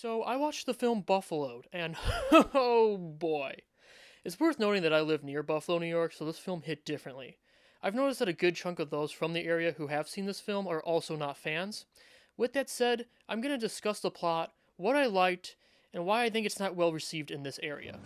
So I watched the film Buffaloed, and oh boy. It's worth noting that I live near Buffalo, New York, so this film hit differently. I've noticed that a good chunk of those from the area who have seen this film are also not fans. With that said, I'm going to discuss the plot, what I liked, and why I think it's not well received in this area.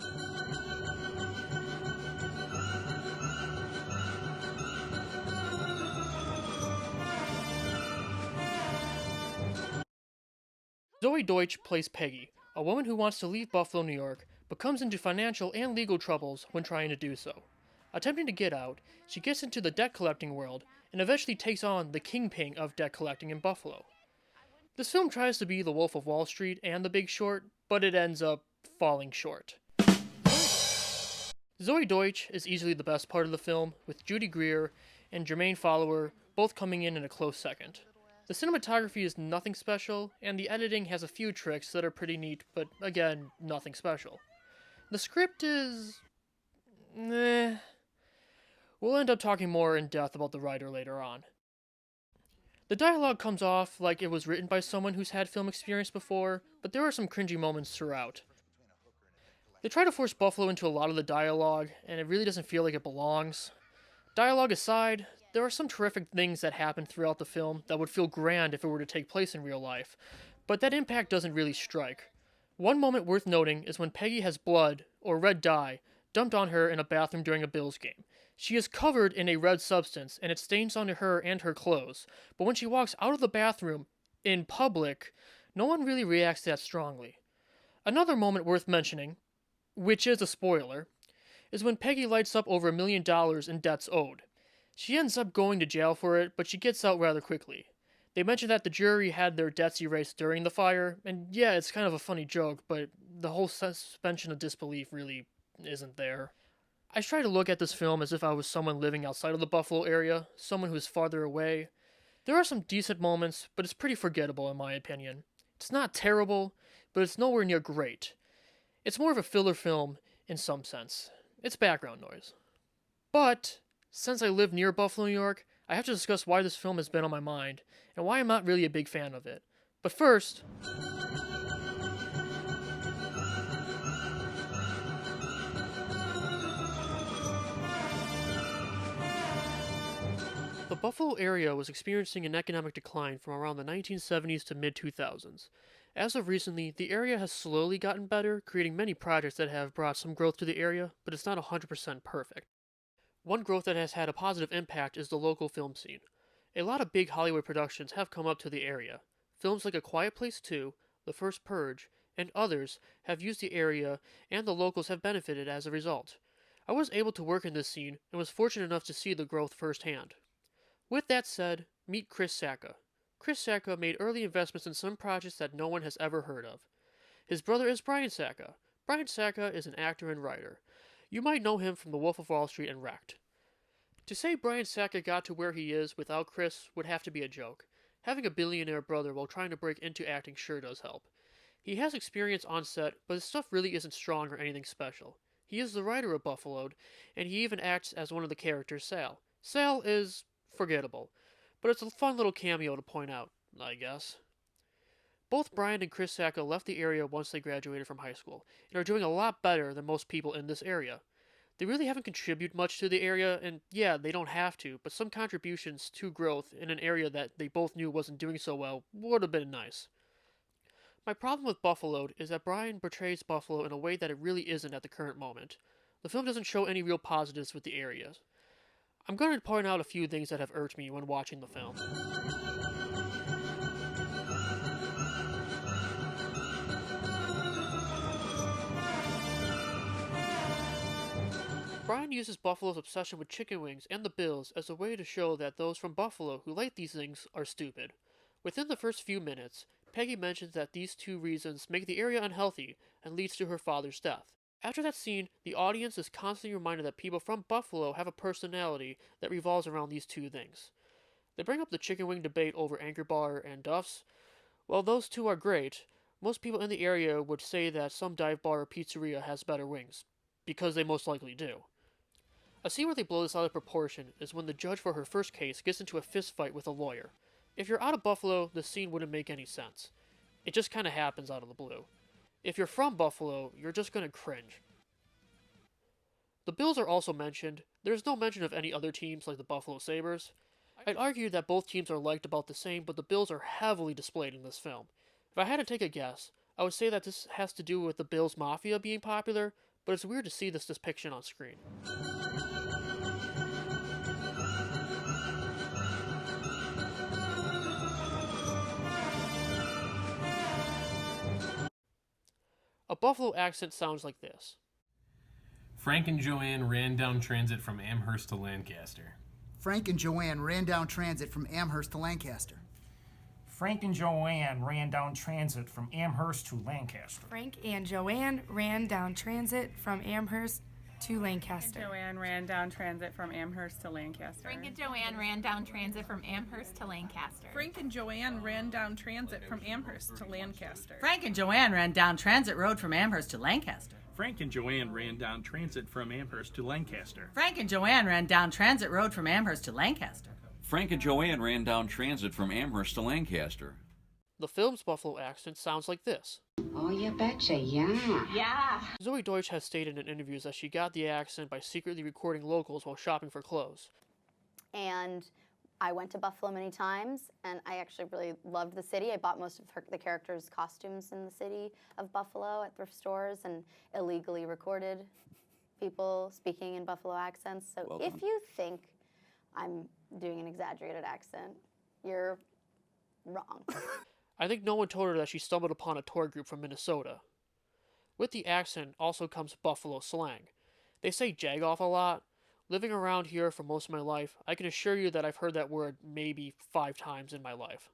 Zoe Deutsch plays Peggy, a woman who wants to leave Buffalo, New York, but comes into financial and legal troubles when trying to do so. Attempting to get out, she gets into the debt collecting world and eventually takes on the kingpin of debt collecting in Buffalo. This film tries to be The Wolf of Wall Street and The Big Short, but it ends up falling short. Zoe Deutsch is easily the best part of the film, with Judy Greer and Jermaine Fowler both coming in a close second. The cinematography is nothing special, and the editing has a few tricks that are pretty neat, but again, nothing special. The script is... We'll end up talking more in depth about the writer later on. The dialogue comes off like it was written by someone who's had film experience before, but there are some cringy moments throughout. They try to force Buffalo into a lot of the dialogue, and it really doesn't feel like it belongs. Dialogue aside, there are some terrific things that happen throughout the film that would feel grand if it were to take place in real life, but that impact doesn't really strike. One moment worth noting is when Peggy has blood, or red dye, dumped on her in a bathroom during a Bills game. She is covered in a red substance, and it stains onto her and her clothes, but when she walks out of the bathroom, in public, no one really reacts that strongly. Another moment worth mentioning, which is a spoiler, is when Peggy lights up over $1 million in debts owed. She ends up going to jail for it, but she gets out rather quickly. They mention that the jury had their debts erased during the fire, and yeah, it's kind of a funny joke, but the whole suspension of disbelief really isn't there. I try to look at this film as if I was someone living outside of the Buffalo area, someone who's farther away. There are some decent moments, but it's pretty forgettable in my opinion. It's not terrible, but it's nowhere near great. It's more of a filler film in some sense. It's background noise. But, since I live near Buffalo, New York, I have to discuss why this film has been on my mind, and why I'm not really a big fan of it. But first... The Buffalo area was experiencing an economic decline from around the 1970s to mid-2000s. As of recently, the area has slowly gotten better, creating many projects that have brought some growth to the area, but it's not 100% perfect. One growth that has had a positive impact is the local film scene. A lot of big Hollywood productions have come up to the area. Films like A Quiet Place 2, The First Purge, and others have used the area, and the locals have benefited as a result. I was able to work in this scene, and was fortunate enough to see the growth firsthand. With that said, meet Chris Sacca. Chris Sacca made early investments in some projects that no one has ever heard of. His brother is Brian Sacca. Brian Sacca is an actor and writer. You might know him from The Wolf of Wall Street and Wrecked. To say Brian Sacca got to where he is without Chris would have to be a joke. Having a billionaire brother while trying to break into acting sure does help. He has experience on set, but his stuff really isn't strong or anything special. He is the writer of Buffaloed, and he even acts as one of the characters, Sal. Sal is forgettable, but it's a fun little cameo to point out, I guess. Both Brian and Chris Sacca left the area once they graduated from high school, and are doing a lot better than most people in this area. They really haven't contributed much to the area, and yeah, they don't have to, but some contributions to growth in an area that they both knew wasn't doing so well would have been nice. My problem with Buffaloed is that Brian portrays Buffalo in a way that it really isn't at the current moment. The film doesn't show any real positives with the areas. I'm going to point out a few things that have irked me when watching the film. Brian uses Buffalo's obsession with chicken wings and the Bills as a way to show that those from Buffalo who like these things are stupid. Within the first few minutes, Peggy mentions that these two reasons make the area unhealthy and leads to her father's death. After that scene, the audience is constantly reminded that people from Buffalo have a personality that revolves around these two things. They bring up the chicken wing debate over Anchor Bar and Duff's. While those two are great, most people in the area would say that some dive bar or pizzeria has better wings, because they most likely do. A scene where they blow this out of proportion is when the judge for her first case gets into a fist fight with a lawyer. If you're out of Buffalo, this scene wouldn't make any sense. It just kind of happens out of the blue. If you're from Buffalo, you're just gonna cringe. The Bills are also mentioned. There's no mention of any other teams like the Buffalo Sabres. I'd argue that both teams are liked about the same, but the Bills are heavily displayed in this film. If I had to take a guess, I would say that this has to do with the Bills Mafia being popular, but it's weird to see this depiction on screen. A Buffalo accent sounds like this. Frank and Joanne ran down transit from Amherst to Lancaster. Frank and Joanne ran down transit from Amherst to Lancaster. Frank and Joanne ran down transit from Amherst to Lancaster. Frank and Joanne ran down transit from Amherst to Lancaster. Joanne ran down transit from Amherst to Lancaster. Frank and Joanne ran down transit from Amherst to Lancaster. Frank and Joanne ran down transit from Amherst to Lancaster. Frank and Joanne ran down transit road from Amherst to Lancaster. Frank and Joanne ran down transit from Amherst to Lancaster. Frank and Joanne ran down transit road from Amherst to Lancaster. Frank and Joanne ran down transit from Amherst to Lancaster. The film's Buffalo accent sounds like this. Oh, you betcha, yeah. Yeah. Zoe Deutsch has stated in interviews that she got the accent by secretly recording locals while shopping for clothes. And I went to Buffalo many times, and I actually really loved the city. I bought most of the characters' costumes in the city of Buffalo at thrift stores and illegally recorded people speaking in Buffalo accents. So Welcome. if you think I'm doing an exaggerated accent, you're wrong. I think no one told her that she stumbled upon a tour group from Minnesota. With the accent also comes Buffalo slang. They say jagoff a lot. Living around here for most of my life, I can assure you that I've heard that word maybe 5 times in my life.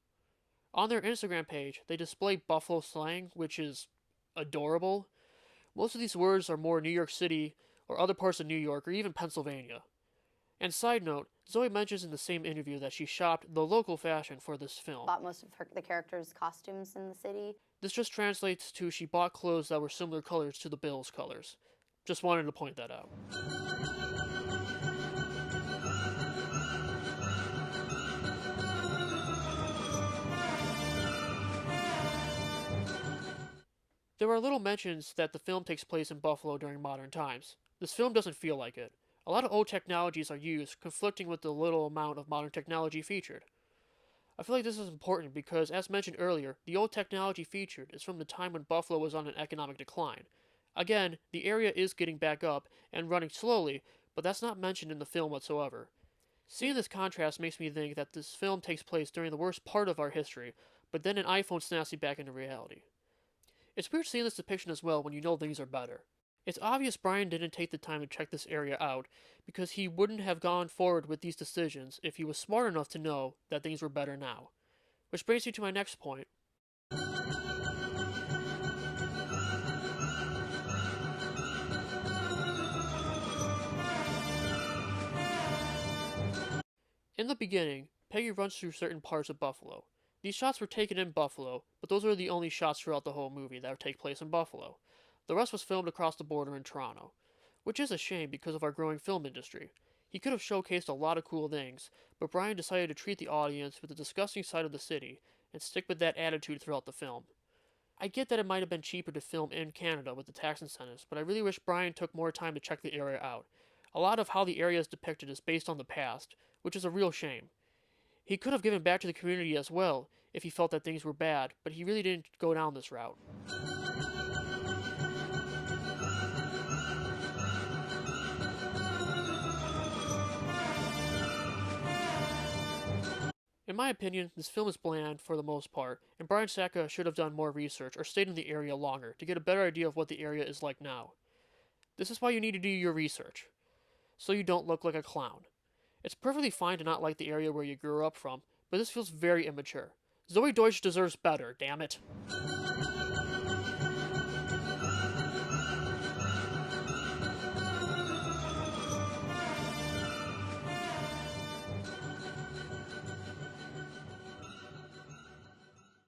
On their Instagram page, they display Buffalo slang, which is adorable. Most of these words are more New York City or other parts of New York or even Pennsylvania. And side note, Zoe mentions in the same interview that she shopped the local fashion for this film. Bought most of the characters' costumes in the city. This just translates to she bought clothes that were similar colors to the Bills' colors. Just wanted to point that out. There are little mentions that the film takes place in Buffalo during modern times. This film doesn't feel like it. A lot of old technologies are used, conflicting with the little amount of modern technology featured. I feel like this is important because, as mentioned earlier, the old technology featured is from the time when Buffalo was on an economic decline. Again, the area is getting back up and running slowly, but that's not mentioned in the film whatsoever. Seeing this contrast makes me think that this film takes place during the worst part of our history, but then an iPhone snaps you back into reality. It's weird seeing this depiction as well when you know things are better. It's obvious Brian didn't take the time to check this area out because he wouldn't have gone forward with these decisions if he was smart enough to know that things were better now. Which brings me to my next point. In the beginning, Peggy runs through certain parts of Buffalo. These shots were taken in Buffalo, but those are the only shots throughout the whole movie that take place in Buffalo. The rest was filmed across the border in Toronto, which is a shame because of our growing film industry. He could have showcased a lot of cool things, but Brian decided to treat the audience with the disgusting side of the city and stick with that attitude throughout the film. I get that it might have been cheaper to film in Canada with the tax incentives, but I really wish Brian took more time to check the area out. A lot of how the area is depicted is based on the past, which is a real shame. He could have given back to the community as well if he felt that things were bad, but he really didn't go down this route. In my opinion, this film is bland for the most part, and Brian Sacca should have done more research or stayed in the area longer to get a better idea of what the area is like now. This is why you need to do your research, so you don't look like a clown. It's perfectly fine to not like the area where you grew up from, but this feels very immature. Zoe Deutsch deserves better, damn it.